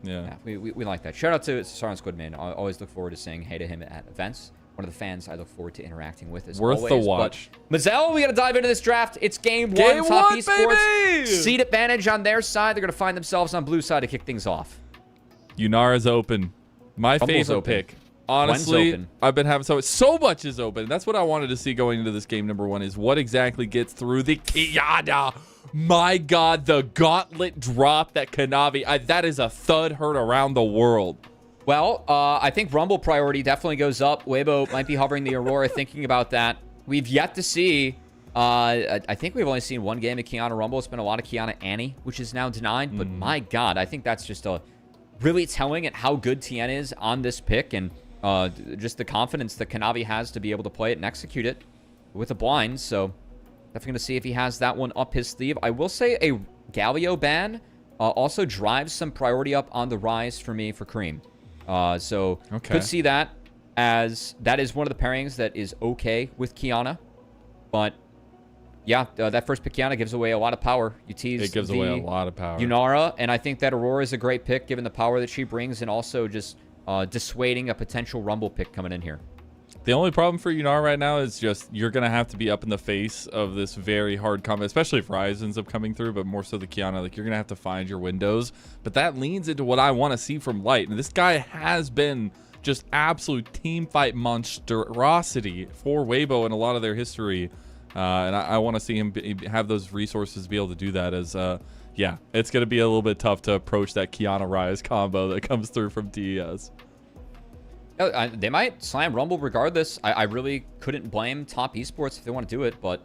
Yeah. We like that. Shout out to Saran Squidman. I always look forward to saying hey to him at events. One of the fans I look forward to interacting with as Worth always. the watch. But Mazel, we got to dive into this draft. It's game one. Game Top one, Esports. baby! Seed advantage on their side. They're going to find themselves on blue side to kick things off. Yunara's open. My Rumble's favorite open. pick. Honestly, open. I've been having so much is open. That's what I wanted to see going into this game number one is what exactly gets through the Kiana. My God, the gauntlet drop that Kanavi. That is a thud heard around the world. Well, I think Rumble priority definitely goes up. Weibo might be hovering the Aurora, thinking about that. We've yet to see. I think we've only seen one game of Kiana Rumble. It's been a lot of Kiana Annie, which is now denied. But my God, I think that's just really telling at how good Tian is on this pick and just the confidence that Kanavi has to be able to play it and execute it with a blind. So definitely going to see if he has that one up his sleeve. I will say a Galio ban also drives some priority up on the rise for me for Creme. So could see that as that is one of the pairings that is okay with Kiana. But yeah, that first pick Kiana gives away a lot of power. You tease It gives away a lot of power. Yunara, and I think that Aurora is a great pick given the power that she brings and also just dissuading a potential Rumble pick coming in here. The only problem for Yunara right now is just you're going to have to be up in the face of this very hard combat, especially if Ryze ends up coming through, but more so the Kiana. Like, you're going to have to find your windows. But that leans into what I want to see from Light. And this guy has been just absolute team fight monstrosity for Weibo in a lot of their history. And I want to see him have those resources to be able to do that as, yeah, it's going to be a little bit tough to approach that Kiana Ryze combo that comes through from TES. They might slam Rumble regardless. I really couldn't blame Top Esports if they want to do it, but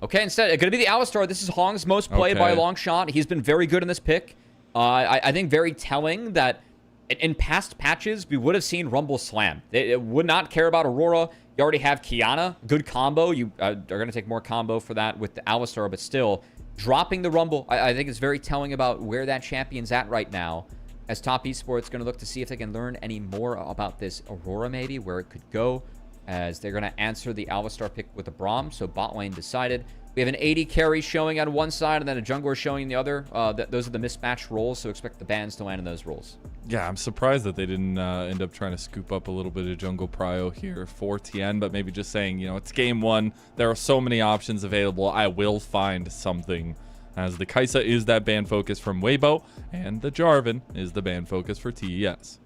okay, instead, it's going to be the Alistar. This is Hong's most played by a long shot. He's been very good in this pick. I think very telling that in past patches, we would have seen Rumble slam. They would not care about Aurora. You already have Kiana. Good combo. You are going to take more combo for that with the Alistar, but still, dropping the Rumble, I think is very telling about where that champion's at right now. As Top Esports going to look to see if they can learn any more about this Aurora, maybe, where it could go, as they're going to answer the Alistar pick with a Braum. So bot lane decided. We have an 80 carry showing on one side and then a jungler showing the other. Those are the mismatched roles, so expect the bans to land in those roles. Yeah, I'm surprised that they didn't end up trying to scoop up a little bit of jungle prio here for Tian, but maybe just saying, you know, it's game one. There are so many options available. I will find something. As the Kaisa is that ban focus from Weibo, and the Jarvan is the ban focus for TES.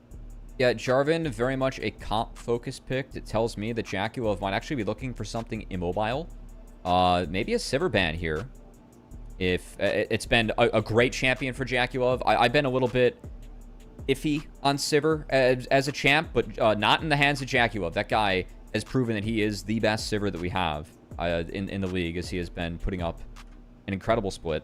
Yeah, Jarvan, very much a comp focus pick. It tells me that JackeyLove might actually be looking for something immobile. Maybe a Sivir ban here. If it's been a great champion for JackeyLove. I've been a little bit iffy on Sivir as a champ, but not in the hands of JackeyLove. That guy has proven that he is the best Sivir that we have in the league, as he has been putting up an incredible split.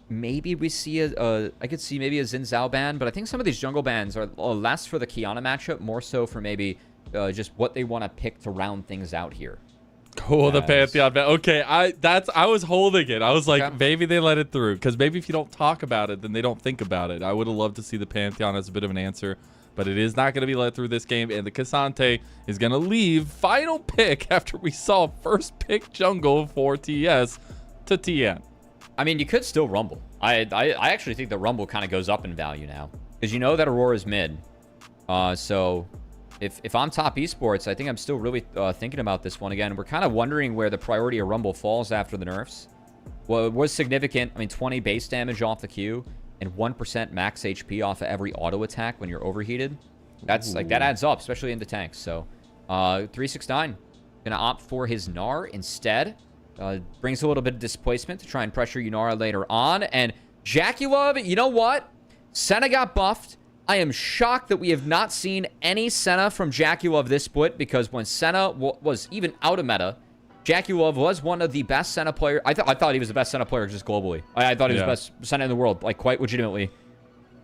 Maybe we see I could see maybe a Xin Zhao ban, but I think some of these jungle bans are less for the Kiana matchup, more so for maybe just what they want to pick to round things out here. Oh, the Pantheon ban. Okay, I was holding it. I was like, okay, maybe they let it through, because maybe if you don't talk about it, then they don't think about it. I would have loved to see the Pantheon as a bit of an answer, but it is not going to be let through this game, and the Cassante is going to leave final pick after we saw first pick jungle for TES to Tian. I mean, you could still Rumble. I actually think the Rumble kind of goes up in value now, because you know that Aurora's mid. So if I'm Top Esports, I think I'm still really thinking about this one again. We're kind of wondering where the priority of Rumble falls after the nerfs. Well, it was significant. I mean, 20 base damage off the Q and 1% max HP off of every auto attack when you're overheated. That's like, that adds up, especially into tanks. So 369 gonna opt for his Gnar instead. Brings a little bit of displacement to try and pressure Yunara later on. And JackeyLove, you know what? Senna got buffed. I am shocked that we have not seen any Senna from JackeyLove this split, because when Senna was even out of meta, JackeyLove was one of the best Senna players. I thought he was the best Senna player just globally. I thought he was the best Senna in the world, like quite legitimately.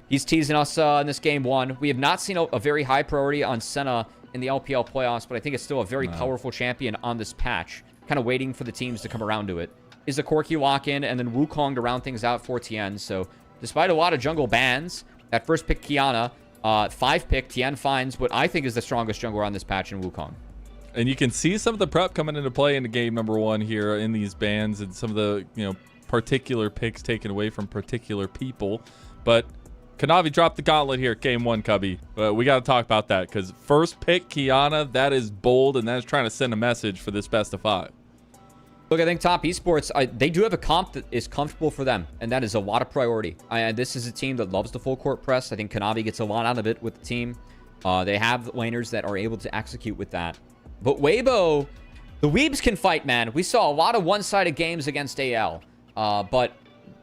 He's teasing us in this game one. We have not seen a very high priority on Senna in the LPL playoffs, but I think it's still a very powerful champion on this patch. Kind of waiting for the teams to come around to it. Is a Corki lock-in, and then Wukong to round things out for Tian. So despite a lot of jungle bans, that first pick Kiana, 5 pick, Tian finds what I think is the strongest jungler on this patch in Wukong. And you can see some of the prep coming into play into game number one here in these bans, and some of the, you know, particular picks taken away from particular people. But Kanavi dropped the gauntlet here, game 1, Cubby. But we got to talk about that because first pick Kiana, that is bold, and that is trying to send a message for this best of 5. Look, I think top esports, they do have a comp that is comfortable for them, and that is a lot of priority. This is a team that loves the full court press. I think Kanavi gets a lot out of it with the team. They have laners that are able to execute with that. But Weibo, the Weebs can fight, man. We saw a lot of one-sided games against AL. But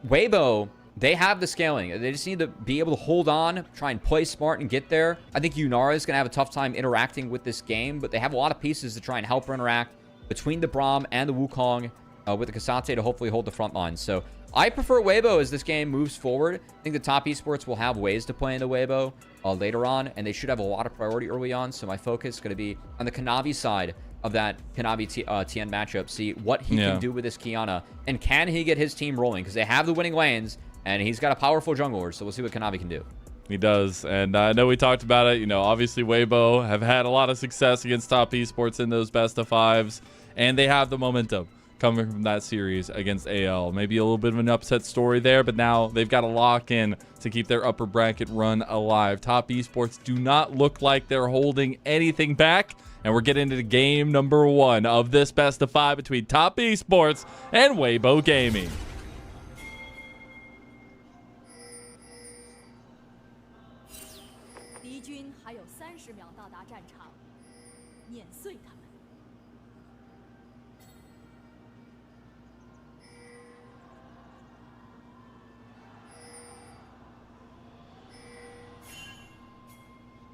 Weibo, they have the scaling. They just need to be able to hold on, try and play smart and get there. I think Yunara is going to have a tough time interacting with this game, but they have a lot of pieces to try and help her interact between the Braum and the Wukong with the Kasate to hopefully hold the front line. So I prefer Weibo as this game moves forward. I think the top esports will have ways to play in the Weibo later on, and they should have a lot of priority early on. So my focus is going to be on the Kanavi side of that Kanavi Tian matchup, see what he can do with this Kiana, and can he get his team rolling, because they have the winning lanes, and he's got a powerful jungler, so we'll see what Kanavi can do. He does, and I know we talked about it. You know, obviously Weibo have had a lot of success against top esports in those best of 5s, and they have the momentum coming from that series against AL. Maybe a little bit of an upset story there, but now they've got to lock in to keep their upper bracket run alive. Top esports do not look like they're holding anything back, and we're getting into game number 1 of this best of 5 between top esports and Weibo Gaming.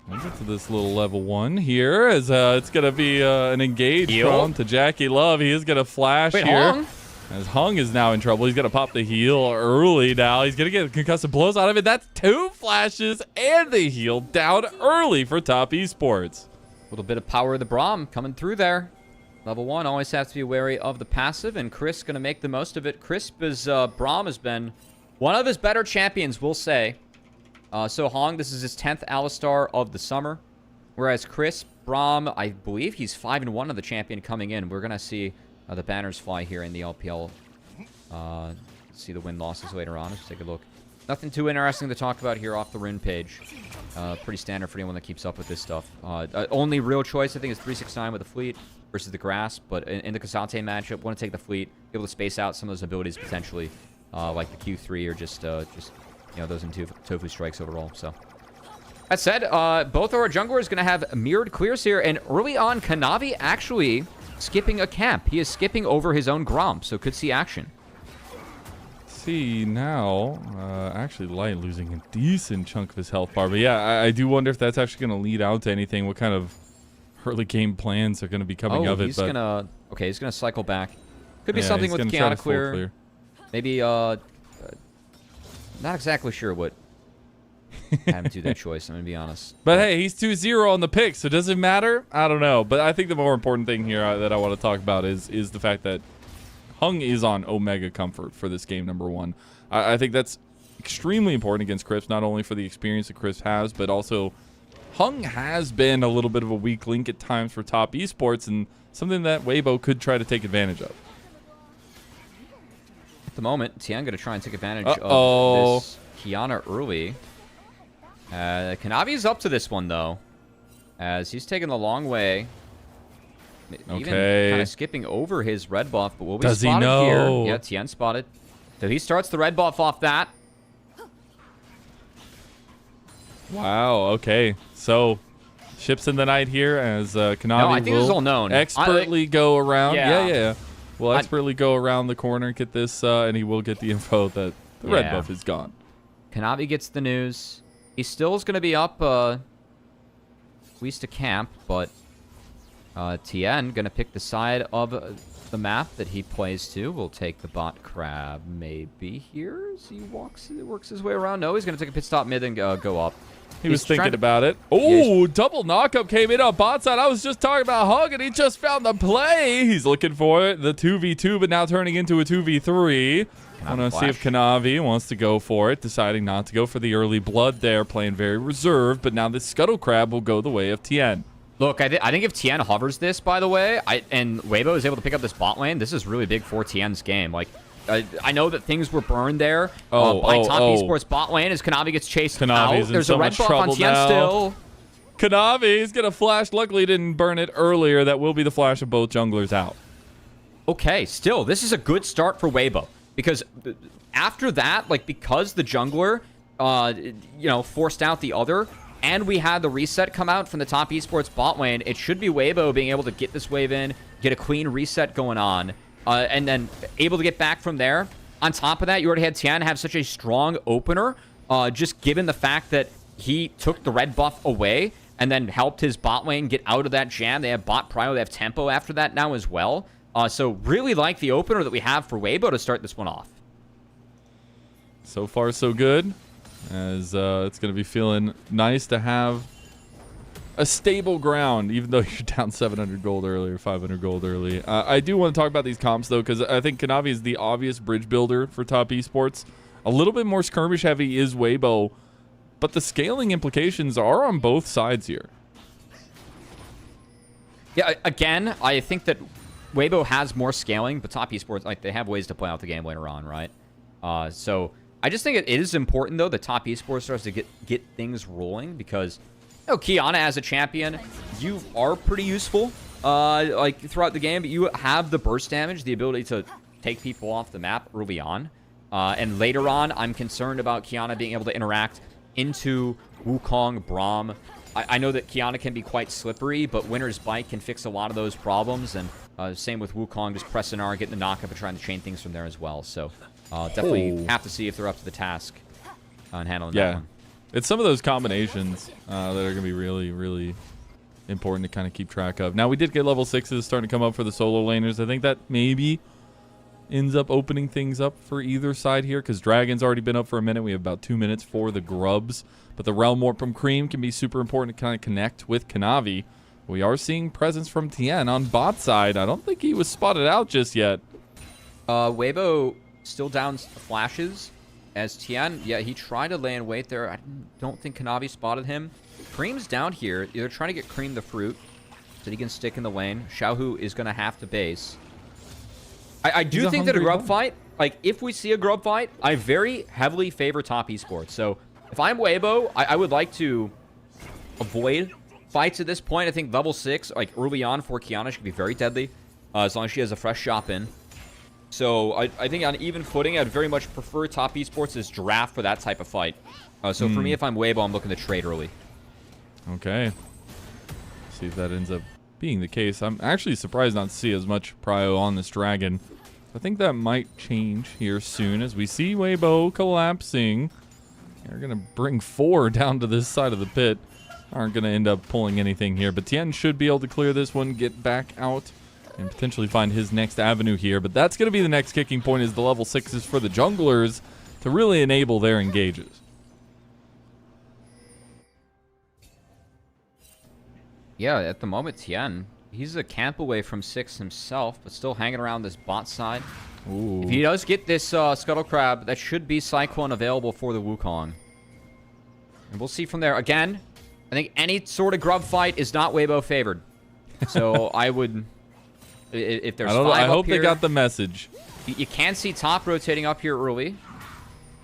We'll get to this little level 1 here as it's going to be an engage prone to JackeyLove. He is going to flash here. Hung? As Hung is now in trouble. He's going to pop the heal early now. He's going to get concussive blows out of it. That's 2 flashes and the heal down early for top esports. A little bit of power of the Braum coming through there. Level 1, always have to be wary of the passive, and Chris going to make the most of it. Crisp is Braum has been one of his better champions, we'll say. So Hong, this is his 10th Alistar of the summer. Whereas Chris, Braum, I believe he's 5-1 of the champion coming in. We're going to see the banners fly here in the LPL. See the win-losses later on. Let's take a look. Nothing too interesting to talk about here off the rune page. Pretty standard for anyone that keeps up with this stuff. Only real choice, I think, is 369 with the fleet versus the grass. But in the Kasate matchup, want to take the fleet, be able to space out some of those abilities potentially, like the Q3 or just you know, those in tofu strikes overall. So that said, both of our junglers going to have mirrored clears here, and early on, Kanavi actually skipping a camp. He is skipping over his own Gromp, so could see action. See now, actually Light losing a decent chunk of his health bar, but yeah, I do wonder if that's actually going to lead out to anything. What kind of early game plans are going to be coming of it? He's gonna he's gonna cycle back. Could be something with Kiana clear. Maybe not exactly sure what had him do that choice, I'm gonna be honest. But hey, he's 2-0 on the pick, so does it matter? I don't know. But I think the more important thing here that I want to talk about is the fact that Hung is on Omega Comfort for this game number 1. I think that's extremely important against Crisp, not only for the experience that Crisp has, but also Hung has been a little bit of a weak link at times for top esports, and something that Weibo could try to take advantage of. At the moment, Tian going to try and take advantage of this Kiana early. Kanavi's up to this one, though, as he's taking the long way. Even kind of skipping over his red buff, but will be spotted here. Yeah, Tian spotted. So he starts the red buff off that. Wow, okay. So, ships in the night here as Kanavi no, I think this is all known. Expertly go around. Yeah. Will expertly go around the corner, get this, and he will get the info that the red buff is gone. Kanavi gets the news. He still is going to be up at least a camp, but Tian going to pick the side of the map that he plays to. We'll take the bot crab maybe here as he works his way around. No, he's going to take a pit stop mid and go up. He was thinking about it. Oh, double knockup came in on bot side. I was just talking about Hug, and he just found the play. He's looking for it. The 2v2, but now turning into a 2v3. I want to see if Kanavi wants to go for it, deciding not to go for the early blood there, playing very reserved. But now this Scuttle Crab will go the way of Tian. Look, I think if Tian hovers this, by the way, and Weibo is able to pick up this bot lane, this is really big for Tian's game. Like, I know that things were burned there by top esports bot lane as Kanavi gets chased out. There's a red buff on Tian still. Kanavi's gonna flash. Luckily, he didn't burn it earlier. That will be the flash of both junglers out. Okay, still, this is a good start for Weibo. Because after that, like, because the jungler, you know, forced out the other, and we had the reset come out from the top esports bot lane, it should be Weibo being able to get this wave in, get a clean reset going on, and then able to get back from there. On top of that, you already had Tian have such a strong opener, just given the fact that he took the red buff away and then helped his bot lane get out of that jam. They have bot prio, they have tempo after that now as well. So really like the opener that we have for Weibo to start this one off. So far, so good. As it's going to be feeling nice to have a stable ground, even though you're down 700 gold early or 500 gold early. I do want to talk about these comps, though, because I think Kanavi is the obvious bridge builder for top esports. A little bit more skirmish heavy is Weibo, but the scaling implications are on both sides here. Yeah, again, I think that Weibo has more scaling, but top esports, like, they have ways to play out the game later on, right? So I just think it is important, though, that top esports starts to get things rolling, because, you know, Kiana as a champion, you are pretty useful, like, throughout the game, but you have the burst damage, the ability to take people off the map early on. And later on, I'm concerned about Kiana being able to interact into Wukong, Braum. I know that Kiana can be quite slippery, but Winter's Bite can fix a lot of those problems, and same with Wukong, just pressing R, getting the knockup, and trying to chain things from there as well. So definitely have to see if they're up to the task on handling that one. It's some of those combinations that are going to be really, really important to kind of keep track of. Now, we did get level 6s starting to come up for the solo laners. I think that maybe ends up opening things up for either side here, because Dragon's already been up for a minute. We have about 2 minutes for the Grubs. But the Realm Warp from Creme can be super important to kind of connect with Kanavi. We are seeing presence from Tian on bot side. I don't think he was spotted out just yet. Weibo still down flashes as Tian. Yeah, he tried to lay in wait there. I don't think Kanavi spotted him. Creme's down here. They're trying to get Creme the fruit so he can stick in the lane. Xiaohu is going to have to base. I do think that a grub fight, like, if we see a grub fight, I very heavily favor top esports. So if I'm Weibo, I would like to avoid fights at this point. I think level 6, like, early on for Kiana, should be very deadly, as long as she has a fresh shop in. So I think on even footing, I'd very much prefer top esports' draft for that type of fight. So for me, if I'm Weibo, I'm looking to trade early. Okay. See if that ends up being the case. I'm actually surprised not to see as much prio on this dragon. I think that might change here soon as we see Weibo collapsing. They're going to bring 4 down to this side of the pit. Aren't going to end up pulling anything here. But Tian should be able to clear this one, get back out, and potentially find his next avenue here. But that's going to be the next kicking point, is the level 6s for the junglers to really enable their engages. Yeah, at the moment, Tian, he's a camp away from 6 himself, but still hanging around this bot side. Ooh. If he does get this Scuttle Crab, that should be Cyclone available for the Wukong. And we'll see from there. Again, I think any sort of grub fight is not Weibo favored. So I would, if there's 5 I hope here, they got the message. You can see top rotating up here early.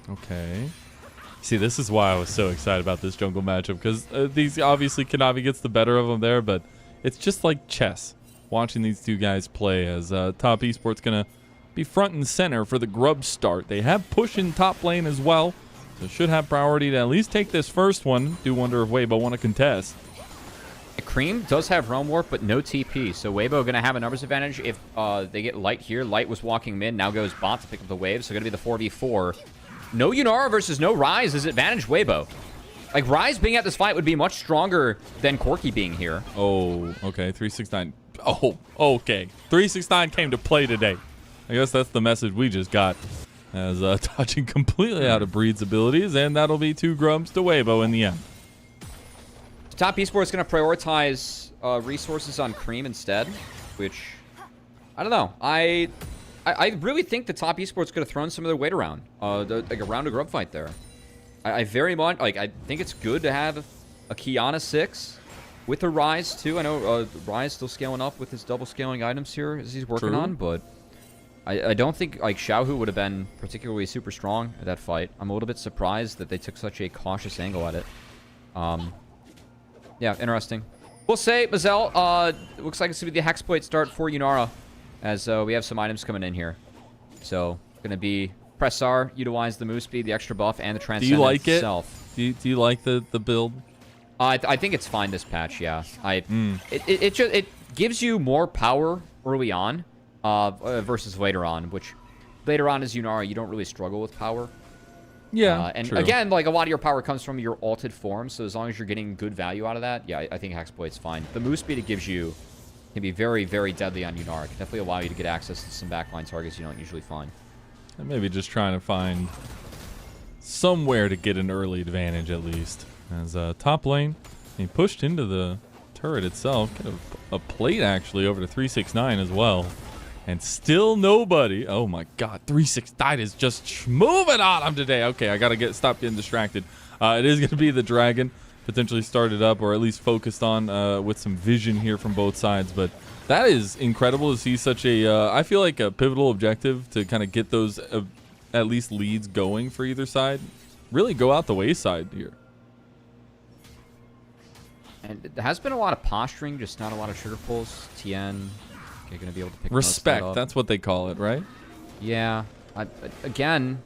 Okay. See, this is why I was so excited about this jungle matchup, because these obviously Kanavi gets the better of them there, but it's just like chess watching these two guys play, as top esports gonna be front and center for the grub start. They have push in top lane as well, so should have priority to at least take this first one. Do wonder if Weibo want to contest. Creme does have Realm Warp, but no TP, so Weibo going to have a numbers advantage if they get Light here. Light was walking mid, now goes bot to pick up the wave, so going to be the 4v4. No Yunara versus no Ryze is advantage Weibo. Like, Ryze being at this fight would be much stronger than Corki being here. Oh, okay, 369. Oh, okay. 369 came to play today. I guess that's the message we just got, as touching completely out of Breed's abilities, and that'll be 2 grubs to Weibo in the end. Top esports going to prioritize resources on Creme instead, which, I don't know. I really think the top esports could have thrown some of their weight around, like around a grub fight there. I very much, like, I think it's good to have a Kiana 6 with a Ryze too. I know Ryze still scaling up with his double scaling items here as he's working on, but I don't think like Xiaohu would have been particularly super strong at that fight. I'm a little bit surprised that they took such a cautious angle at it. Yeah, interesting. We'll say, Mazel, looks like it's going to be the Hexploit start for Yunara, as we have some items coming in here. So, going to be press R, utilize the move speed, the extra buff, and the transcendence Do you like itself. it? Do you like the build? I think it's fine this patch, yeah. It gives you more power early on versus later on, which later on as Yunara, you don't really struggle with power. Yeah, and true. again, like a lot of your power comes from your ulted form, so as long as you're getting good value out of that, yeah, I think Hexploit's fine. The move speed it gives you can be very, very deadly on Yunara. It can definitely allow you to get access to some backline targets you don't usually find. And maybe just trying to find somewhere to get an early advantage at least. As top lane, he pushed into the turret itself. Kind of a plate actually over to 369 as well. And still nobody. Oh my god, 369 is just moving on him today. Okay, I gotta stop getting distracted. It is gonna be the dragon. Potentially started up or at least focused on with some vision here from both sides. But that is incredible to see such a, I feel like a pivotal objective to kind of get those at least leads going for either side. Really go out the wayside here. And there has been a lot of posturing, just not a lot of sugar pulls. Tian, you're going to be able to pick respect, up. that's what they call it, right? Yeah. Again,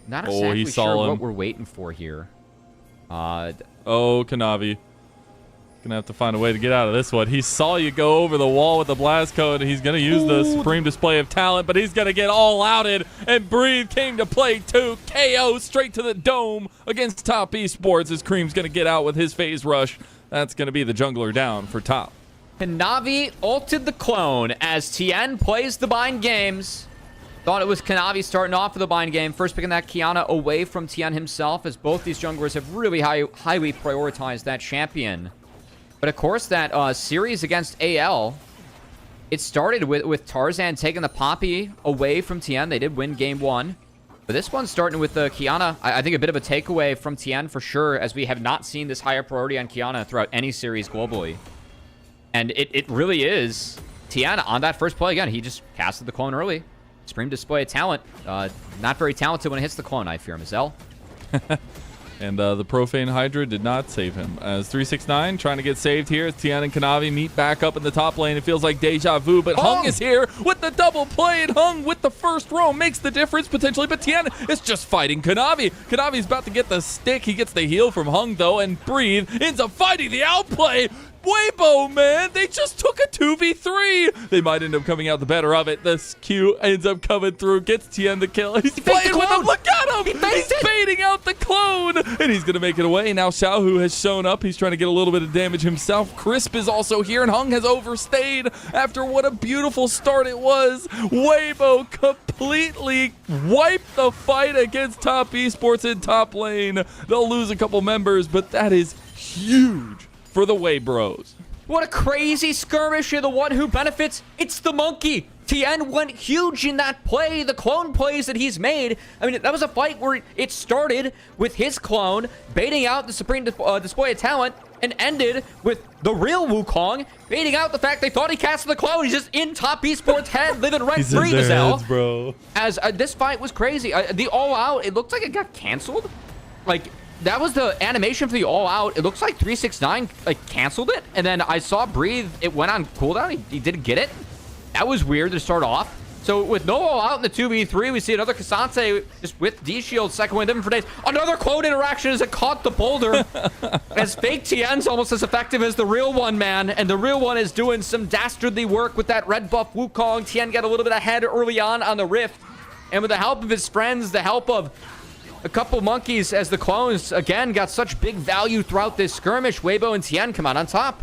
not exactly sure what we're waiting for here. Oh, Kanavi. Gonna have to find a way to get out of this one. He saw you go over the wall with the blast code, and he's gonna use the supreme display of talent, but he's gonna get all outed, and Breathe came to play too. KO straight to the dome against Top Esports as Creme's gonna get out with his phase rush. That's gonna be the jungler down for top. Kanavi ulted the clone as Tian plays the bind games. Thought it was Kanavi starting off with the bind game. First picking that Kiana away from Tian himself, as both these junglers have really highly prioritized that champion. But of course, that series against AL, it started with Tarzan taking the Poppy away from Tian. They did win game 1. But this one's starting with Kiana. I think a bit of a takeaway from Tian for sure, as we have not seen this higher priority on Kiana throughout any series globally. And it really is. Tian, on that first play, again, he just casted the clone early. Supreme display of talent. Not very talented when it hits the clone, I fear, Mazel. And the Profane Hydra did not save him. As 369 trying to get saved here. Tian and Kanavi meet back up in the top lane. It feels like deja vu, but Hung is here with the double play, and Hung with the first roam makes the difference potentially, but Tian is just fighting Kanavi. Kanavi's about to get the stick. He gets the heal from Hung, though, and Breathe ends up fighting the outplay. Weibo, man, they just took a 2v3. They might end up coming out the better of it. This Q ends up coming through, gets Tian the kill. He's playing with him. Look at him. He's baiting out the clone, and he's going to make it away. Now Xiaohu has shown up. He's trying to get a little bit of damage himself. Crisp is also here, and Hung has overstayed after what a beautiful start it was. Weibo completely wiped the fight against Top Esports in top lane. They'll lose a couple members, but that is huge for the Way Bros. What a crazy skirmish, and the one who benefits, it's the monkey. Tian went huge in that play, the clone plays that he's made. I mean, that was a fight where it started with his clone baiting out the supreme display of talent and ended with the real Wukong baiting out the fact they thought he casted the clone. He's just in Top Esports' head, living rent-free, Mazel. Bro. As this fight was crazy. The all-out, it looked like it got canceled. Like, that was the animation for the all-out. It looks like 369 like canceled it, and then I saw Breathe. It went on cooldown. He didn't get it. That was weird to start off. So with no all-out in the 2v3, we see another Kasante just with D-Shield, second win for days. Another clone interaction as it caught the boulder. As fake Tian's almost as effective as the real one, man. And the real one is doing some dastardly work with that red buff Wukong. Tian got a little bit ahead early on the Rift. And with the help of his friends, the help of a couple monkeys, as the clones, again, got such big value throughout this skirmish, Weibo and Tian come out on top.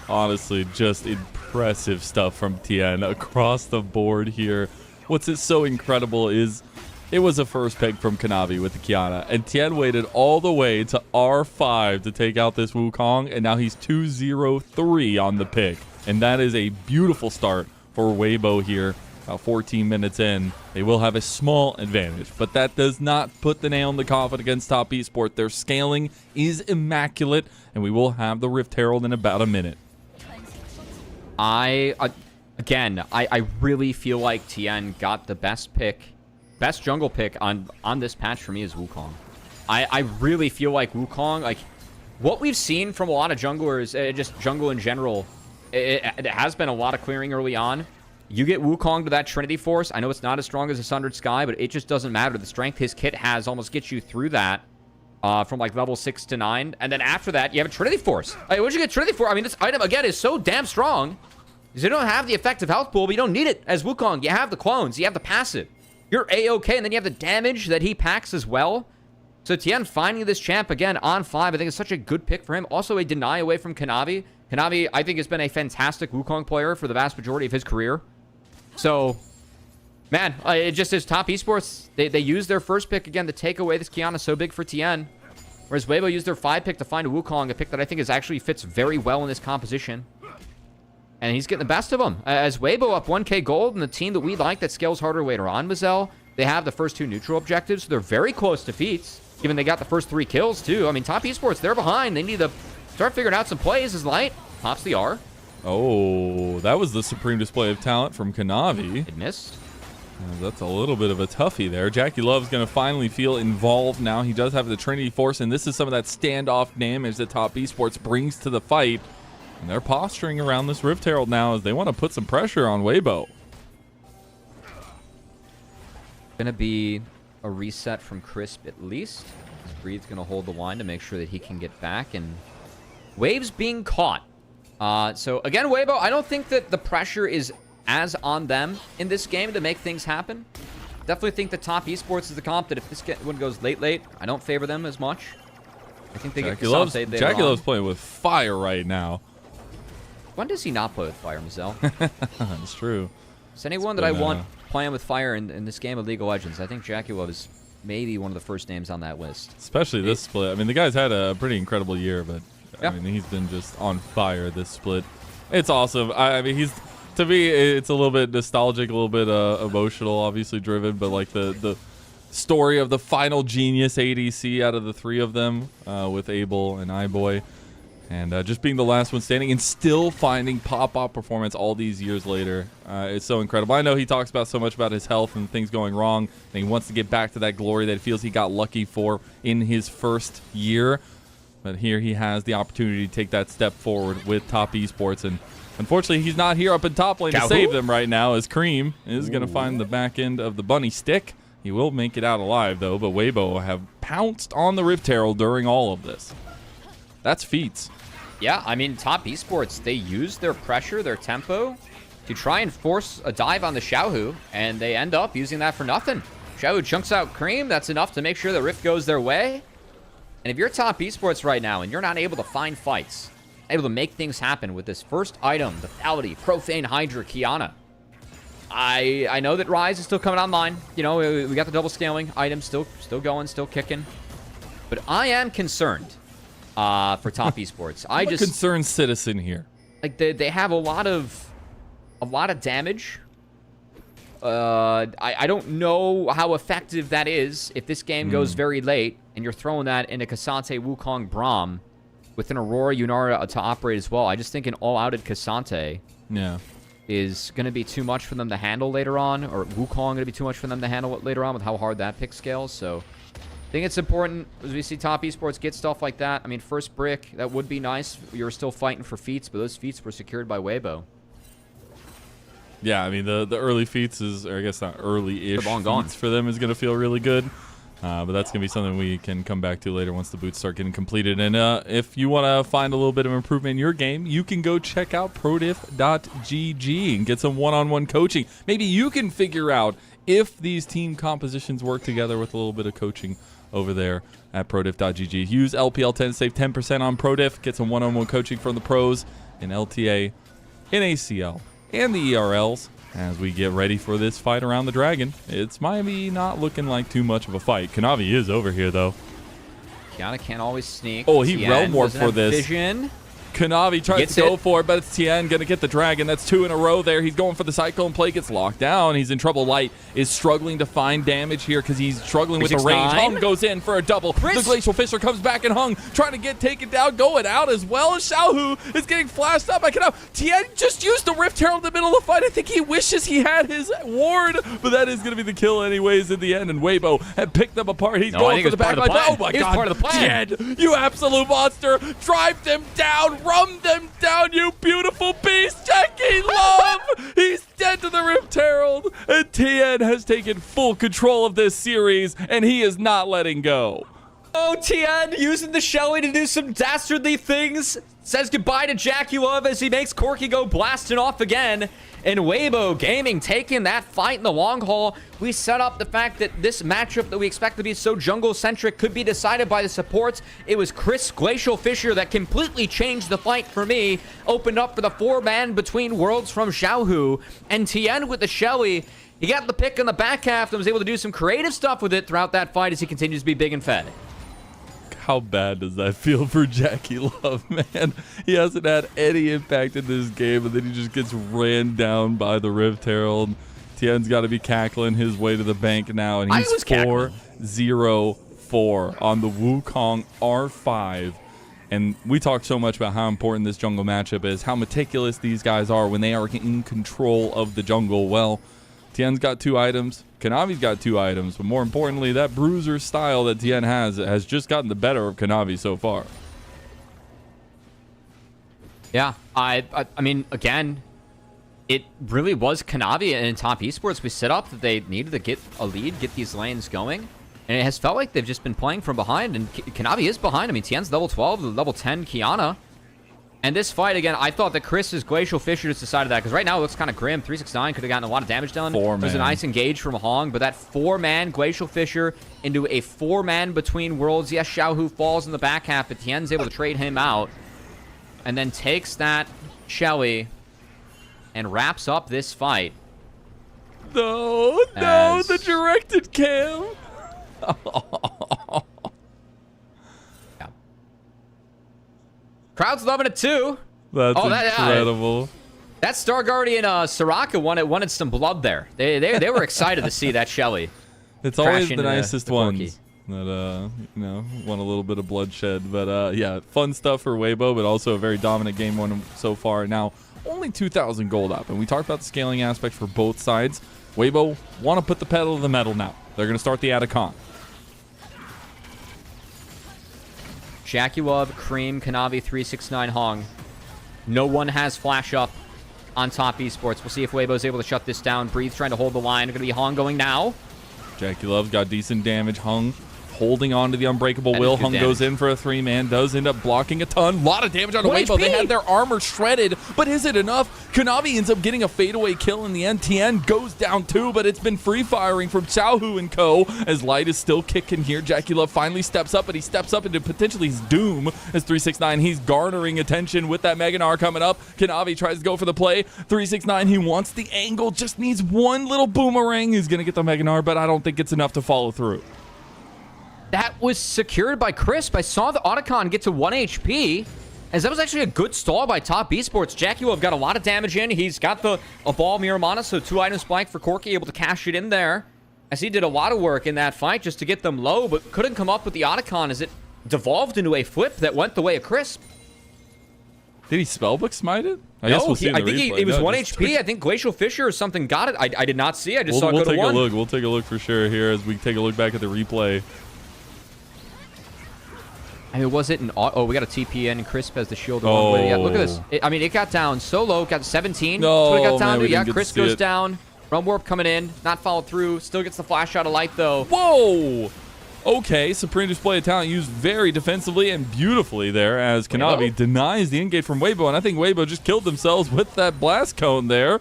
Honestly, just impressive stuff from Tian across the board here. What's so incredible is it was a first pick from Kanavi with the Kiana, and Tian waited all the way to R5 to take out this Wukong, and now he's 2-0-3 on the pick. And that is a beautiful start for Weibo here. 14 minutes in, they will have a small advantage, but that does not put the nail in the coffin against Top Esports. Their scaling is immaculate, and we will have the Rift Herald in about a minute. Again, I really feel like Tian got the best jungle pick on this patch for me is Wukong. I really feel like Wukong, like, what we've seen from a lot of junglers, just jungle in general, it has been a lot of clearing early on. You get Wukong to that Trinity Force. I know it's not as strong as a Sundered Sky, but it just doesn't matter. The strength his kit has almost gets you through that from like level 6 to 9. And then after that, you have a Trinity Force. Like, what'd you get Trinity Force? I mean, this item, again, is so damn strong. Because you don't have the effective health pool, but you don't need it as Wukong. You have the clones. You have the passive. You're A-okay, and then you have the damage that he packs as well. So Tian finding this champ, again, on 5, I think is such a good pick for him. Also, a deny away from Kanavi. Kanavi, I think, has been a fantastic Wukong player for the vast majority of his career. So, man, it just is top esports. They used their first pick, again, to take away this Qiyana so big for Tian. Whereas Weibo used their 5 pick to find a Wukong, a pick that I think is actually fits very well in this composition. And he's getting the best of them. As Weibo up 1k gold, and the team that we like that scales harder later on, Mazel, they have the first 2 neutral objectives. So they're very close to feats, given they got the first 3 kills, too. I mean, top esports, they're behind. They need to start figuring out some plays as Light pops the R. Oh, that was the supreme display of talent from Kanavi. It missed. That's a little bit of a toughie there. JackeyLove's going to finally feel involved now. He does have the Trinity Force, and this is some of that standoff damage that top esports brings to the fight. And they're posturing around this Rift Herald now as they want to put some pressure on Weibo. Gonna be a reset from Crisp at least. Breed's gonna hold the line to make sure that he can get back, and Waves being caught. So again, Weibo, I don't think that the pressure is as on them in this game to make things happen. Definitely think the top esports is the comp that if this one goes late, I don't favor them as much. I think they get JackeyLove's playing with fire right now. When does he not play with fire, Mazel? That's true. Is anyone that I want playing with fire in this game of League of Legends? I think JackeyLove is maybe one of the first names on that list. Especially this split. I mean, the guy's had a pretty incredible year, but I mean, he's been just on fire this split. It's awesome. I mean, to me, it's a little bit nostalgic, a little bit emotional, obviously driven, but like the story of the final genius ADC out of the 3 of them with Abel and iBoy. And just being the last one standing and still finding pop-up performance all these years later. It's so incredible. I know he talks about so much about his health and things going wrong, and he wants to get back to that glory that he feels he got lucky for in his first year. But here he has the opportunity to take that step forward with top esports. And unfortunately, he's not here up in top lane to save them right now, as Creme is going to find the back end of the bunny stick. He will make it out alive, though, but Weibo have pounced on the Rift Herald during all of this. That's feats. Yeah, I mean, top esports, they use their pressure, their tempo, to try and force a dive on the Xiaohu, and they end up using that for nothing. Xiaohu chunks out Creme. That's enough to make sure the Rift goes their way. And if you're top esports right now and you're not able to find fights, able to make things happen with this first item, the Fatality, Profane Hydra, Qiyana, I know that Rise is still coming online. You know, we got the double scaling item still going, still kicking. But I am concerned for top esports. I'm a concerned citizen here. Like they have a lot of damage. I don't know how effective that is if this game goes very late and you're throwing that into K'Sante, Wukong, Braum with an Aurora, Yunara to operate as well. I just think an all-outed K'Sante is going to be too much for them to handle later on, or Wukong going to be too much for them to handle later on with how hard that pick scales. So I think it's important as we see top esports get stuff like that. I mean, first brick, that would be nice. You're still fighting for feats, but those feats were secured by Weibo. Yeah, I mean, the early feats is, or I guess not early-ish feats for them is going to feel really good. But that's going to be something we can come back to later once the boots start getting completed. And if you want to find a little bit of improvement in your game, you can go check out prodiff.gg and get some one-on-one coaching. Maybe you can figure out if these team compositions work together with a little bit of coaching over there at prodiff.gg. Use LPL10 to save 10% on Prodiff. Get some one-on-one coaching from the pros in LTA, in ACL, and the ERLs as we get ready for this fight around the dragon. It's Miami not looking like too much of a fight. Kanavi is over here, though. Qiyana can't always sneak. Oh, he realm warped for this. Vision. Kanavi tries to go for it, but it's Tian going to get the dragon. That's 2 in a row there. He's going for the cyclone play, gets locked down. He's in trouble. Light is struggling to find damage here because he's struggling with the range. Hung goes in for a double. The Glacial Fisher comes back and Hung trying to get taken down, going out as well as Xiaohu is getting flashed up by Kanavi. Tian just used the Rift Herald in the middle of the fight. I think he wishes he had his ward, but that is going to be the kill anyways in the end, and Weibo had picked them apart. He's going for the back line. Oh my god, part of the plan. Tian, you absolute monster. Drive them down, rum them down, you beautiful beast. JackeyLove, he's dead to the Rift Herald, and Tian has taken full control of this series, and he is not letting go. Oh, Tian using the Shelly to do some dastardly things. Says goodbye to JackeyLove as he makes Corki go blasting off again. And Weibo Gaming taking that fight in the long haul. We set up the fact that this matchup that we expect to be so jungle-centric could be decided by the supports. It was Chris Glacial Fisher that completely changed the fight for me. Opened up for the 4-man between worlds from Xiaohu. And Tian with the Shelly. He got the pick in the back half and was able to do some creative stuff with it throughout that fight as he continues to be big and fed. How bad does that feel for JackeyLove, man? He hasn't had any impact in this game, and then he just gets ran down by the Rift Herald. Tian's got to be cackling his way to the bank now, and he's 4-0-4 on the Wukong R5. And we talk so much about how important this jungle matchup is, how meticulous these guys are when they are in control of the jungle. Well, Tian's got 2 items. Kanavi's got 2 items, but more importantly, that bruiser style that Tian has just gotten the better of Kanavi so far. Yeah, I mean, again, it really was Kanavi and in top esports. We set up that they needed to get a lead, get these lanes going, and it has felt like they've just been playing from behind, and Kanavi is behind. I mean, Tian's level 12, level 10 Kiana. And this fight, again, I thought that Chris's Glacial Fisher just decided that, because right now it looks kind of grim. 369 could have gotten a lot of damage done. There's a nice engage from Hong, but that 4-man Glacial Fisher into a 4-man between worlds. Yes, Xiaohu falls in the back half, but Tian's able to trade him out. And then takes that Shelly and wraps up this fight. No, the directed cam. Crowd's loving it too. That's incredible. That Star Guardian Soraka wanted some blood there. They were excited to see that Shelly. It's always the nicest ones that you know, want a little bit of bloodshed. But yeah, fun stuff for Weibo, but also a very dominant game one so far. Now only 2,000 gold up, and we talked about the scaling aspect for both sides. Weibo want to put the pedal to the metal now. They're going to start the Atacon. JackeyLove, Creme, Kanavi, 369 Hong. No one has flash up on top esports. We'll see if Weibo's able to shut this down. Breathe trying to hold the line. Going to be Hong going now. JackeyLove's got decent damage. Hung holding on to the unbreakable will. Hung goes in for a 3-man. Does end up blocking a ton. A lot of damage on Weibo. They had their armor shredded, but is it enough? Kanavi ends up getting a fadeaway kill in the end. Tian goes down too, but it's been free firing from Xiaohu and co. As Light is still kicking here. JackeyLove finally steps up, but he steps up into potentially his doom as 369. He's garnering attention with that Meganar coming up. Kanavi tries to go for the play. 369, he wants the angle, just needs one little boomerang. He's going to get the Meganar, but I don't think it's enough to follow through. That was secured by Crisp. I saw the Otacon get to 1 HP, as that was actually a good stall by top esports. JackeyLove got a lot of damage in. He's got the ball Miramana, so 2 items blank for Corki, able to cash it in there, as he did a lot of work in that fight just to get them low, but couldn't come up with the Otacon as it devolved into a flip that went the way of Crisp. Did he spellbook smite it? I guess we'll see in the replay. It was 1 HP. I think Glacial Fisher or something got it. I did not see. I just saw it go to 1. We'll take a look. We'll take a look for sure here as we take a look back at the replay. I mean, was it an... Oh, we got a TP in. Crisp has the shield. Oh. Yeah, look at this. I mean, it got down so low. Got 17. No, that's what it got down to. Yeah, Crisp goes down. Run warp coming in. Not followed through. Still gets the flash out of Light, though. Whoa! Okay, supreme display of talent used very defensively and beautifully there as Kanavi denies the engage from Weibo, and I think Weibo just killed themselves with that blast cone there.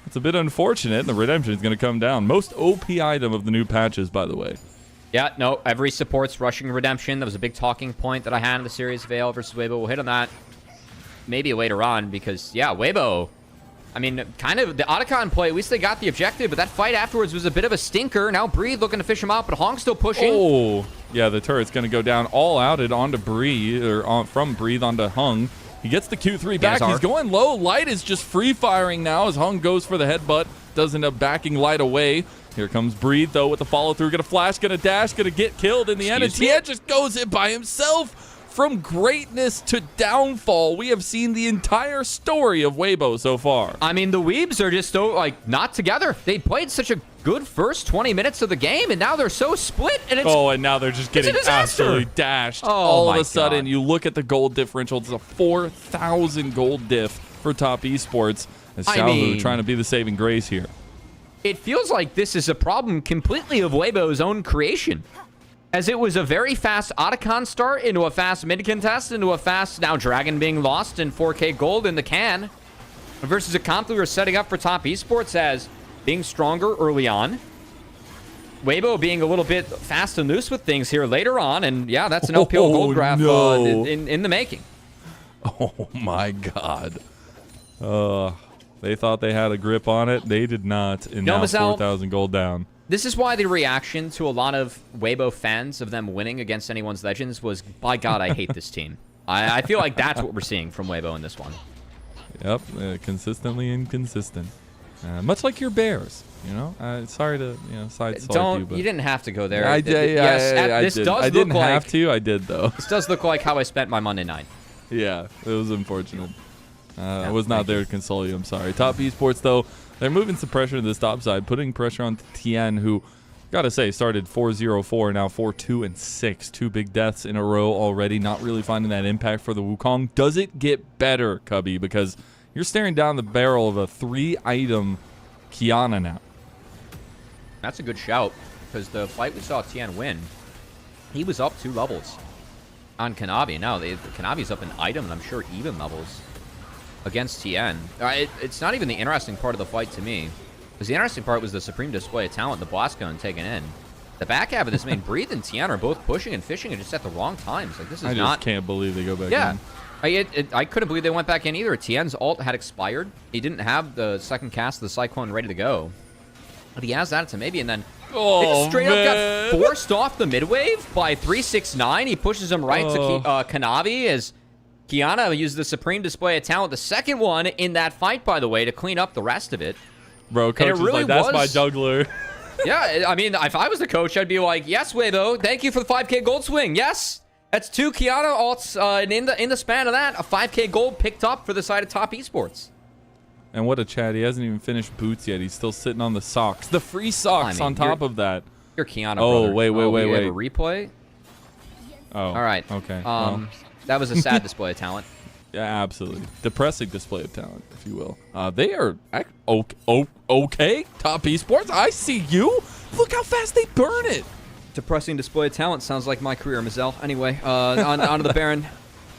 It's a bit unfortunate, and the redemption is going to come down. Most OP item of the new patches, by the way. Yeah, no, every support's rushing redemption. That was a big talking point that I had in the series. Veil versus Weibo. We'll hit on that maybe later on because, yeah, Weibo, I mean, kind of the Otacon play, at least they got the objective, but that fight afterwards was a bit of a stinker. Now Breathe looking to fish him out, but Hong's still pushing. Oh, yeah, the turret's going to go down all outed onto Breathe, or from Breathe onto Hung. He gets the Q3 back. He's going low. Light is just free firing now as Hung goes for the headbutt. Does end up backing Light away. Here comes Breathe, though, with the follow-through. Gonna flash, gonna dash, gonna get killed in the end. And Tian just goes in by himself. From greatness to downfall, we have seen the entire story of Weibo so far. I mean, the Weebs are just like not together. They played such a good first 20 minutes of the game, and now they're so split. And it's and now they're just getting absolutely dashed. All of a sudden, you look at the gold differential. It's a 4,000 gold diff for top esports. As Xiaohu trying to be the saving grace here. It feels like this is a problem completely of Weibo's own creation. As it was a very fast Otacon start into a fast mid contest, into a fast now Dragon being lost in 4K gold in the can. Versus a comp we were setting up for top esports as being stronger early on. Weibo being a little bit fast and loose with things here later on. And yeah, that's an LPL gold graph in the making. Oh my God. They thought they had a grip on it. They did not. And now Mazel, 4,000 gold down. This is why the reaction to a lot of Weibo fans of them winning against anyone's legends was, by God, I hate this team. I feel like that's what we're seeing from Weibo in this one. Yep, consistently inconsistent. Much like your Bears, you know. Sorry to sideswipe you, but you didn't have to go there. I did. I didn't have to. I did though. This does look like how I spent my Monday night. Yeah, it was unfortunate. I was not there to console you. I'm sorry. Top esports though. They're moving some pressure to this top side, putting pressure on Tian, who, gotta say, started 4-0-4, now 4-2-6. 2 big deaths in a row already. Not really finding that impact for the Wukong. Does it get better, Cubby? Because you're staring down the barrel of a 3-item Kiana now. That's a good shout, because the fight we saw Tian win, he was up 2 levels on Kanavi. Now, Kanavi's up an item, and I'm sure even levels. Against Tian. It's not even the interesting part of the fight to me. Because the interesting part was the supreme display of talent, the blast gun taken in. The back half of this main, Breathe and Tian are both pushing and fishing, and just at the wrong times. Like, this is I just can't believe they go back in. I couldn't believe they went back in either. Tian's ult had expired. He didn't have the second cast of the Cyclone ready to go. But he has that to maybe, and then it straight up got forced off the mid-wave by 369. He pushes him right to Kanavi as Kiana used the supreme display of talent, the second one in that fight, by the way, to clean up the rest of it. Bro, coach was like, that's my juggler. Yeah, I mean, if I was the coach, I'd be like, yes, Weibo, thank you for the 5K gold swing. Yes, that's 2 Kiana ults, and in the span of that, a 5K gold picked up for the side of top esports. And what a chat. He hasn't even finished boots yet. He's still sitting on the socks. The free socks on top of that. You're Kiana, brother. Wait. A replay? Oh. All right. Okay. That was a sad display of talent. Yeah, absolutely. Depressing display of talent, if you will. They are okay. Top esports, I see you. Look how fast they burn it. Depressing display of talent sounds like my career, Mazel. Anyway, on to the Baron.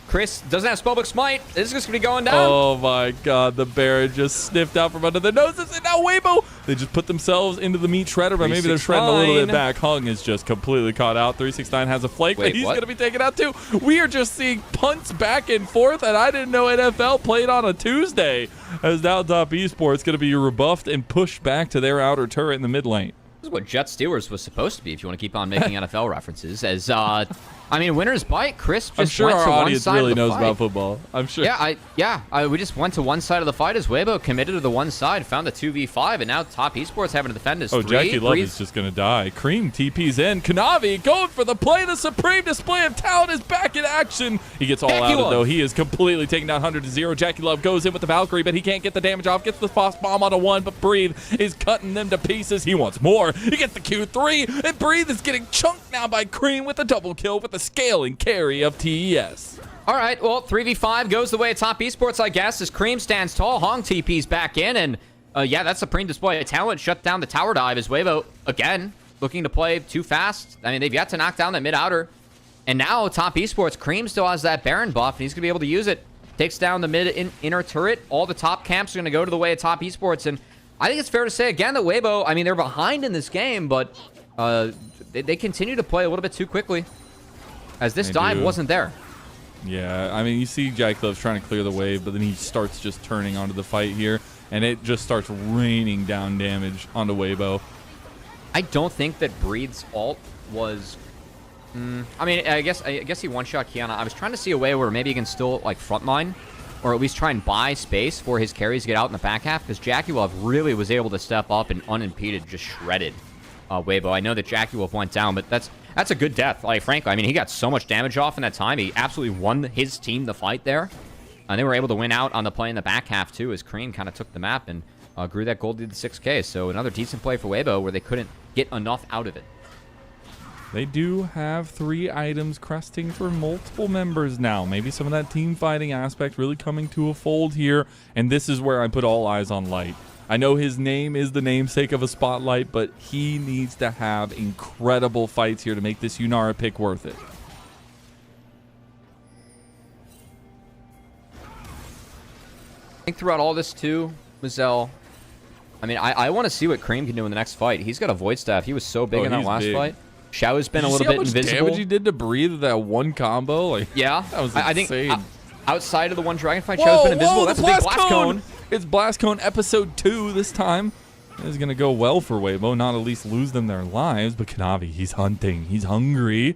Chris doesn't have Spellbook Smite. This is just going to be going down. Oh, my God. The Baron just sniffed out from under their noses. And now Weibo, they just put themselves into the meat shredder, but maybe they're shredding a little bit back. Hung is just completely caught out. 369 has a flake, but he's going to be taken out too. We are just seeing punts back and forth, and I didn't know NFL played on a Tuesday. As now top esports going to be rebuffed and pushed back to their outer turret in the mid lane. This is what Jet Steelers was supposed to be, if you want to keep on making NFL references. As I mean, winner's bite. Chris just I'm sure went our to one audience side really of the knows fight. about football. I'm sure. We just went to one side of the fight as Weibo committed to the one side, found the 2v5, and now top esports having to defend his 3. JackeyLove is just going to die. Creme TP's in. Kanavi going for the play. The supreme display of talent is back in action. He gets all out of it, though. He is completely taking down 100 to 0. JackeyLove goes in with the Valkyrie, but he can't get the damage off. Gets the Frost Bomb on a 1, but Breathe is cutting them to pieces. He wants more. He gets the Q3, and Breathe is getting chunked now by Creme with a double kill with the scaling carry of TES. All right, well, 3v5 goes the way of top esports, I guess, as Creme stands tall. Hong TP's back in, and yeah, that supreme display of talent shut down the tower dive as Weibo, again, looking to play too fast. I mean, they've yet to knock down that mid-outer. And now, top esports, Creme still has that Baron buff, and he's going to be able to use it. Takes down the mid-inner turret. All the top camps are going to go to the way of top esports, and I think it's fair to say, again, that Weibo, I mean, they're behind in this game, but they continue to play a little bit too quickly. As this dive wasn't there. Yeah, I mean, you see JackeyLove trying to clear the wave, but then he starts just turning onto the fight here, and it just starts raining down damage onto Weibo. I don't think that Breathe's ult was I mean, I guess he one-shot Kiana. I was trying to see a way where maybe he can still, like, frontline, or at least try and buy space for his carries to get out in the back half, because JackeyLove really was able to step up and unimpeded just shredded Weibo. I know that JackeyLove went down, but that's a good death. Like, frankly, I mean, he got so much damage off in that time. He absolutely won his team the fight there. And they were able to win out on the play in the back half, too, as Creme kind of took the map and grew that gold lead to 6K. So another decent play for Weibo where they couldn't get enough out of it. They do have 3 items cresting for multiple members now. Maybe some of that team fighting aspect really coming to a fold here. And this is where I put all eyes on Light. I know his name is the namesake of a spotlight, but he needs to have incredible fights here to make this Yunara pick worth it. I think throughout all this, too, Mazel, I mean, I want to see what Creme can do in the next fight. He's got a Void Staff. He was so big in that last fight. Xiaohu's been a little bit invisible. How much damage he did to breathe that one combo? Like, yeah, that was insane. I think outside of the one Dragon fight, Xiaohu's been invisible. That's a big blast cone. It's Blast Cone episode 2 this time. This is going to go well for Weibo, not at least lose them their lives. But Kanavi, he's hunting. He's hungry.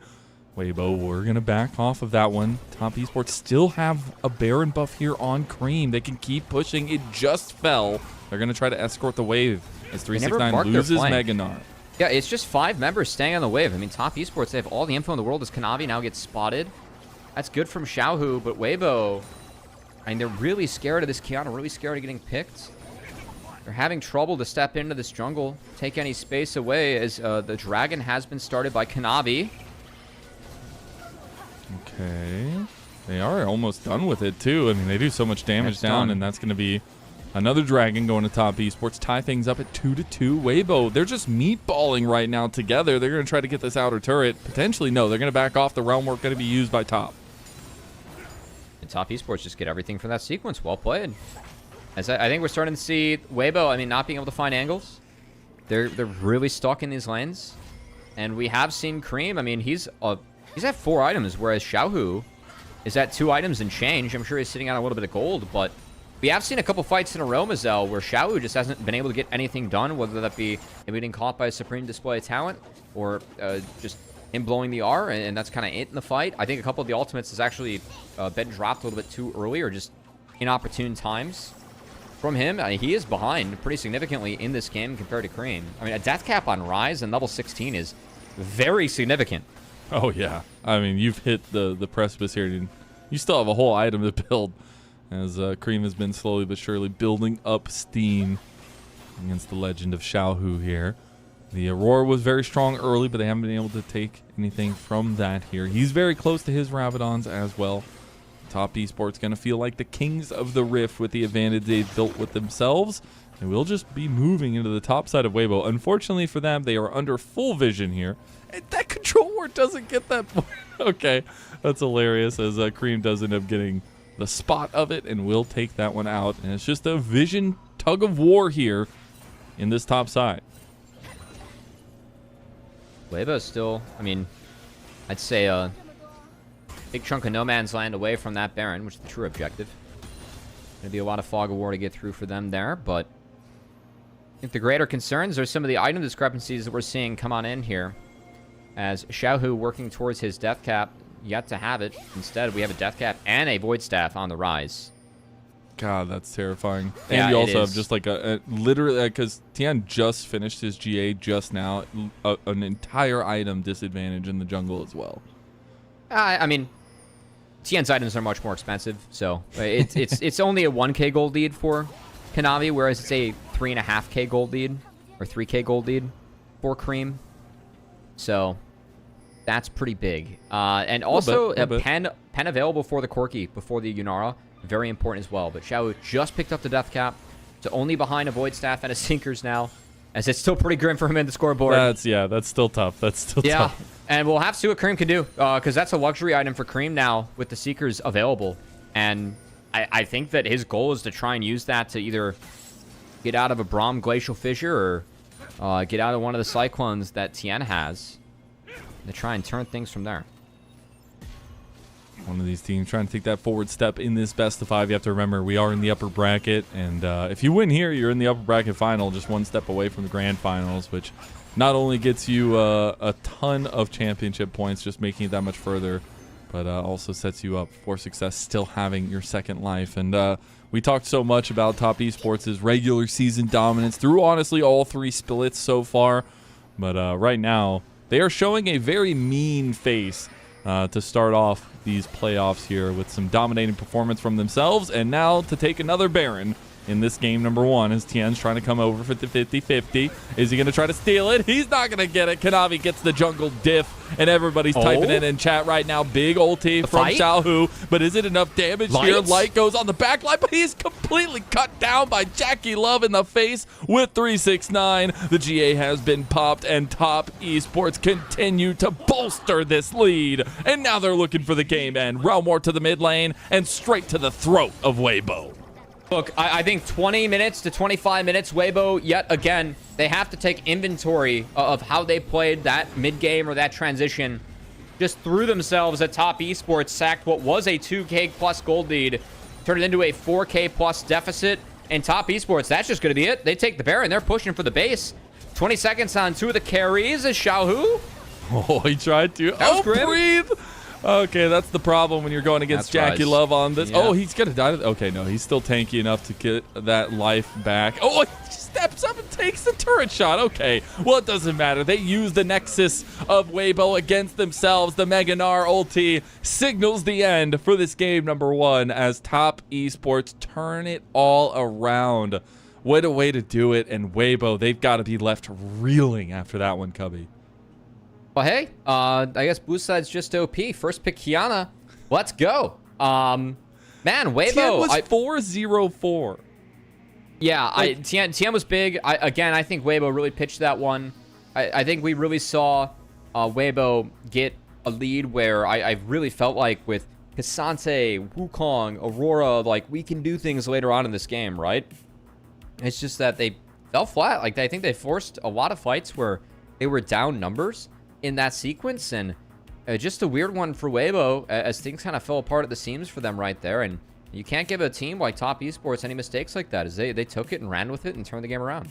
Weibo, we're going to back off of that one. Top Esports still have a Baron buff here on Creme. They can keep pushing. It just fell. They're going to try to escort the wave as 369 loses Meganar. Yeah, it's just 5 members staying on the wave. I mean, Top Esports, they have all the info in the world as Kanavi now gets spotted. That's good from Xiaohu, but Weibo, I mean, they're really scared of this Kiana, really scared of getting picked. They're having trouble to step into this jungle, take any space away, as the Dragon has been started by Kanavi. Okay. They are almost done with it, too. I mean, they do so much damage down, and that's going to be another Dragon going to Top Esports. Tie things up at 2-2. Weibo, they're just meatballing right now together. They're going to try to get this outer turret. Potentially, no. They're going to back off. The Realm Warp going to be used by Top. And Top Esports just get everything from that sequence. Well played. As I think we're starting to see Weibo, I mean, not being able to find angles. They're really stuck in these lanes. And we have seen Creme. I mean, he's at 4 items, whereas Xiaohu is at 2 items and change. I'm sure he's sitting on a little bit of gold, but we have seen a couple fights in a row, Mazel, where Xiaohu just hasn't been able to get anything done, whether that be him getting caught by a supreme display of talent or just him blowing the R, and that's kind of it in the fight. I think a couple of the ultimates has actually been dropped a little bit too early or just inopportune times from him. I mean, he is behind pretty significantly in this game compared to Creme. I mean, a death cap on Rise and level 16 is very significant. Oh, yeah. I mean, you've hit the precipice here. You still have a whole item to build, as Creme has been slowly but surely building up steam against the legend of Xiaohu here. The Aurora was very strong early, but they haven't been able to take anything from that here. He's very close to his Rabadons as well. Top Esports going to feel like the kings of the Rift with the advantage they've built with themselves. And we'll just be moving into the top side of Weibo. Unfortunately for them, they are under full vision here. And that control ward doesn't get that. Okay, that's hilarious, as Creme does end up getting the spot of it and will take that one out. And it's just a vision tug of war here in this top side. Weibo still, I mean, I'd say a big chunk of no man's land away from that Baron, which is the true objective. Going to be a lot of fog of war to get through for them there, but I think the greater concerns are some of the item discrepancies that we're seeing come on in here. As Xiaohu working towards his death cap, yet to have it. Instead, we have a death cap and a void staff on the Rise. God, that's terrifying. Yeah, and you also have just like a literally, because Tian just finished his GA just now, an entire item disadvantage in the jungle as well. I mean, Tian's items are much more expensive, so it's only a 1k gold lead for Kanavi, whereas it's a 3.5k gold lead or 3k gold lead for Creme. So that's pretty big. And also a pen available for the Corki before the Yunara. Very important as well. But Xiaohu just picked up the death cap to only behind a void staff and a sinkers now, as it's still pretty grim for him in the scoreboard. That's still tough. That's still tough. Yeah, and we'll have to see what Creme can do, because that's a luxury item for Creme now with the seekers available. And I think that his goal is to try and use that to either get out of a Braum Glacial Fissure or get out of one of the Cyclones that Tian has, to try and turn things from there. One of these teams trying to take that forward step in this best of 5. You have to remember, we are in the upper bracket, and if you win here, you're in the upper bracket final, just one step away from the grand finals, which not only gets you a ton of championship points, just making it that much further, but also sets you up for success, still having your second life. And we talked so much about Top Esports' regular season dominance through, honestly, all 3 splits so far. But right now, they are showing a very mean face to start off these playoffs here with some dominating performance from themselves. And now to take another Baron in this game number 1 as Tian's trying to come over for the 50-50. Is he going to try to steal it? He's not going to get it. Kanavi gets the jungle diff, and everybody's typing in chat right now. Big ulti from Xiaohu, but is it enough damage here? Light goes on the back line, but he's completely cut down by JackeyLove in the face with 369. The GA has been popped, and Top Esports continue to bolster this lead. And now they're looking for the game end. Realmore to the mid lane, and straight to the throat of Weibo. Look, I think 20 minutes to 25 minutes, Weibo, yet again, they have to take inventory of how they played that mid-game or that transition. Just threw themselves at Top Esports, sacked what was a 2K plus gold lead, turned it into a 4K plus deficit, and Top Esports, that's just going to be it. They take the Baron, they're pushing for the base. 20 seconds on 2 of the carries is Xiaohu. Oh, he tried to. That was breathe. Okay, that's the problem when you're going against JackeyLove on this. Yeah. Oh, he's going to die. Okay, no, he's still tanky enough to get that life back. Oh, he steps up and takes the turret shot. Okay, well, it doesn't matter. They use the nexus of Weibo against themselves. The Mega Gnar ulti signals the end for this game number 1 as Top Esports turn it all around. What a way to do it. And Weibo, they've got to be left reeling after that one, Cubby. Well, hey, I guess Blue Side's just OP. First pick Kiana. Let's go. Man, Weibo. Tian was 4-0-4. Yeah, Tian was big. Again, I think Weibo really pitched that one. I think we really saw Weibo get a lead where I really felt like with Cassante, Wukong, Aurora, like we can do things later on in this game, right? It's just that they fell flat. Like I think they forced a lot of fights where they were down numbers in that sequence, and just a weird one for Weibo as things kind of fell apart at the seams for them right there. And you can't give a team like Top Esports any mistakes like that, as they took it and ran with it and turned the game around.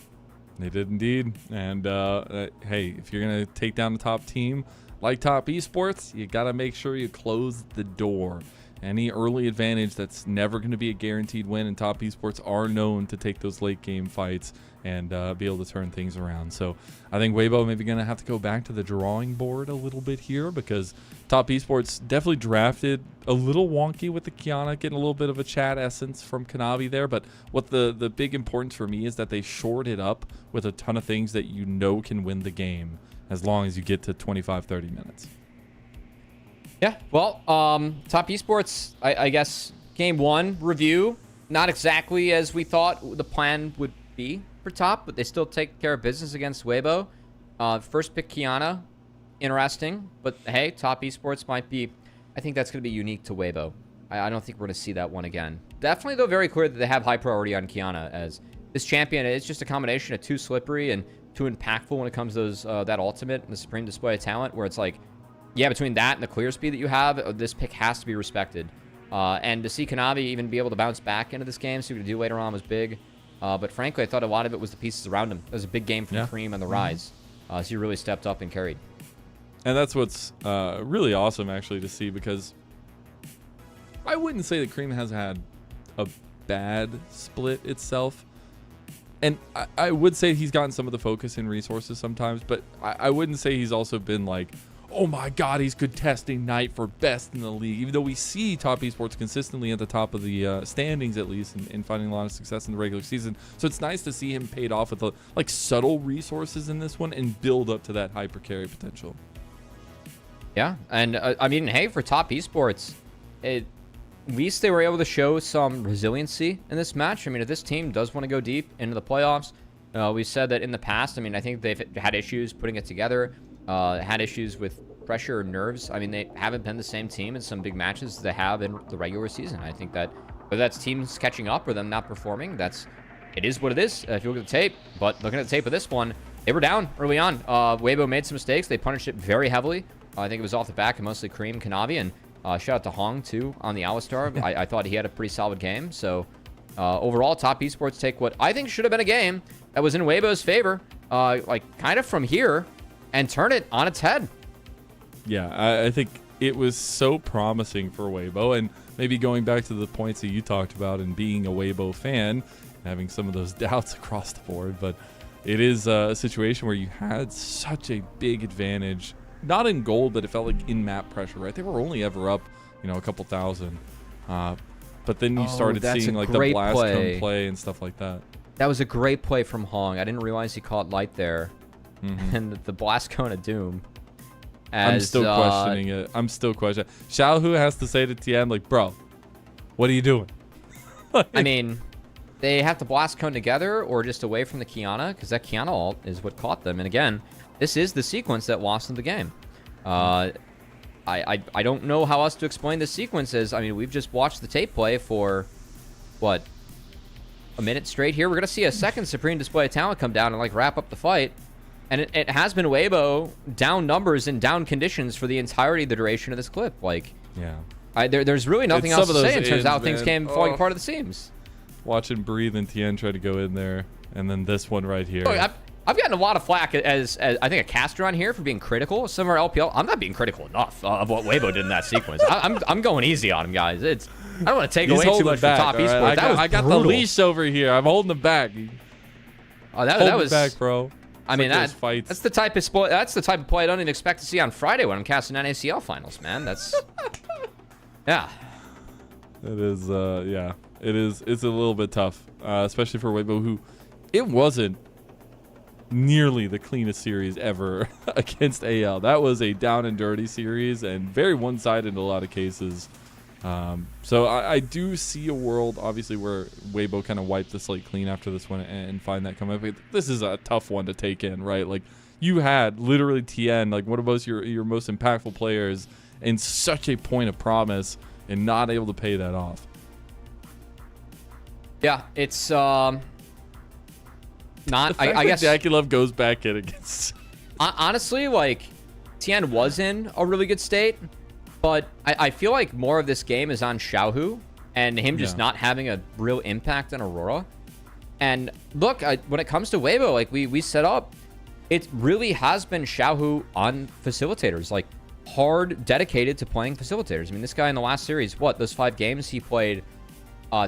They did indeed. And hey, if you're gonna take down the top team like Top Esports, you gotta make sure you close the door. Any early advantage that's never going to be a guaranteed win, and Top Esports are known to take those late game fights and be able to turn things around. So I think Weibo maybe going to have to go back to the drawing board a little bit here, because Top Esports definitely drafted a little wonky with the Kiana, getting a little bit of a chat essence from Kanavi there. But what the big importance for me is that they shored it up with a ton of things that you know can win the game as long as you get to 25-30 minutes. Yeah, well, Top Esports, I guess, game 1 review, not exactly as we thought the plan would be for Top, but they still take care of business against Weibo. First pick Kiana, interesting, but hey, Top Esports might be, I think that's going to be unique to Weibo. I don't think we're going to see that one again. Definitely, though, very clear that they have high priority on Kiana, as this champion is just a combination of too slippery and too impactful when it comes to those, that ultimate and the supreme display of talent, where it's like, yeah, between that and the clear speed that you have, this pick has to be respected. And to see Kanavi even be able to bounce back into this game, see what he do later on, was big. But frankly, I thought a lot of it was the pieces around him. It was a big game from Creme on the rise. So he really stepped up and carried. And that's what's really awesome, actually, to see, because I wouldn't say that Creme has had a bad split itself. And I would say he's gotten some of the focus and resources sometimes, but I wouldn't say he's also been like, oh my god, he's contesting night for best in the league, even though we see Top Esports consistently at the top of the standings, at least, and finding a lot of success in the regular season. So it's nice to see him paid off with like subtle resources in this one and build up to that hyper carry potential. Yeah, and I mean, hey, for Top Esports, at least they were able to show some resiliency in this match. I mean, if this team does want to go deep into the playoffs, we said that in the past. I mean, I think they've had issues putting it together. Had issues with pressure and nerves. I mean, they haven't been the same team in some big matches as they have in the regular season. I think that whether that's teams catching up or them not performing, it is what it is if you look at the tape. But looking at the tape of this one, they were down early on. Weibo made some mistakes. They punished it very heavily. I think it was off the back of mostly Creme, Kanavi, and shout out to Hong, too, on the Alistar. I thought he had a pretty solid game. So overall, Top Esports take what I think should have been a game that was in Weibo's favor. like kind of from here and turn it on its head. Yeah, I think it was so promising for Weibo, and maybe going back to the points that you talked about and being a Weibo fan, having some of those doubts across the board, but it is a situation where you had such a big advantage, not in gold, but it felt like in map pressure, right? They were only ever up, you know, a couple thousand, but then you started seeing like the blast cone play and stuff like that. That was a great play from Hong. I didn't realize he caught light there, and the blast cone of doom. I'm still questioning it. I'm still questioning. Xiaohu has to say to Tian, like, bro, what are you doing? Like, I mean, they have to blast cone together or just away from the Kiana, because that Kiana ult is what caught them. And again, this is the sequence that lost them the game. I don't know how else to explain the sequences. I mean, we've just watched the tape play for, what, a minute straight here? We're going to see a second Supreme Display of Talent come down and, like, wrap up the fight. And it has been Weibo down numbers and down conditions for the entirety of the duration of this clip. Like, yeah, there's really nothing else to say in terms of how things came falling apart at the seams. Watch and breathe, and Tian try to go in there, and then this one right here. Look, I've gotten a lot of flack as I think a caster on here for being critical of some of our LPL. I'm not being critical enough of what Weibo did in that sequence. I'm going easy on him, guys. I don't want to take away too much from top esports. I got the leash over here. I'm holding him back. Oh, that was back, bro. I mean, that's the type of play I don't even expect to see on Friday when I'm casting NACL finals, man. That's yeah. It is, yeah. It's a little bit tough, especially for Weibo, who it wasn't nearly the cleanest series ever against AL. That was a down and dirty series and very one-sided in a lot of cases. So I do see a world, obviously, where Weibo kind of wiped the slate clean after this one and find that coming up. But this is a tough one to take in, right? Like, you had literally Tian, like one of your most impactful players, in such a point of promise and not able to pay that off. Yeah, it's not. I guess JackeyLove goes back in against. Honestly, like, Tian was in a really good state. But I feel like more of this game is on Xiaohu and him just not having a real impact on Aurora. And look, when it comes to Weibo, like we set up, it really has been Xiaohu on facilitators, like hard dedicated to playing facilitators. I mean, this guy in the last series, those 5 games, he played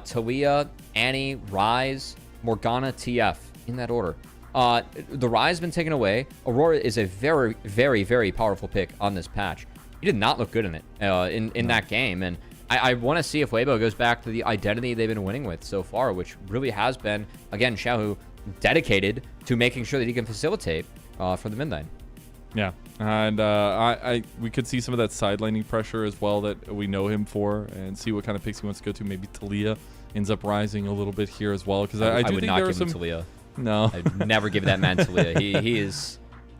Talia, Annie, Ryze, Morgana, TF, in that order. The Ryze has been taken away. Aurora is a very, very, very powerful pick on this patch. He did not look good in it in that game, and I want to see if Weibo goes back to the identity they've been winning with so far, which really has been, again, Xiaohu dedicated to making sure that he can facilitate for the mid lane. Yeah, and we could see some of that side laning pressure as well that we know him for, and see what kind of picks he wants to go to. Maybe Talia ends up rising a little bit here as well, because I do would think not there are give him some. Talia. No, I'd never give that man Talia.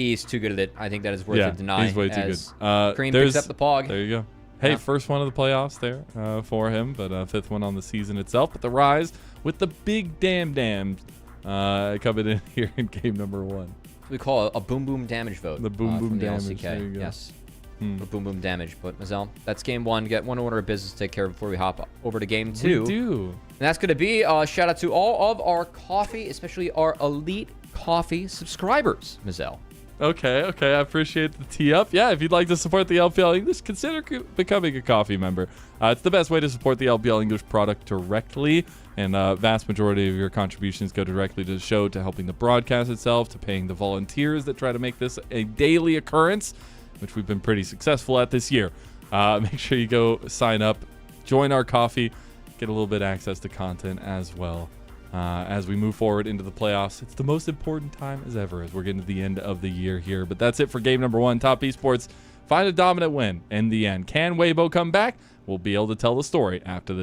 He's too good at it. I think that is worth a deny. He's way too good. Creme picks up the pog. There you go. Hey, first one of the playoffs there for him, but 5th one on the season itself. But the Ryze with the big damn coming in here in game number 1. We call it a boom boom damage vote. The boom boom damage. LCK. Yes. Or boom boom damage. But Mazel, that's game 1. Get one order of business to take care of before we hop over to game 2. We do. And that's going to be a shout out to all of our coffee, especially our elite coffee subscribers, Mazel. Okay, I appreciate the tee up. Yeah, if you'd like to support the LPL English, consider becoming a coffee member. It's the best way to support the LPL English product directly, and vast majority of your contributions go directly to the show, to helping the broadcast itself, to paying the volunteers that try to make this a daily occurrence, which we've been pretty successful at this year. Make sure you go sign up, join our coffee, get a little bit of access to content as well. As we move forward into the playoffs, it's the most important time as ever as we're getting to the end of the year here. But that's it for game number 1. Top Esports find a dominant win in the end. Can Weibo come back? We'll be able to tell the story after this.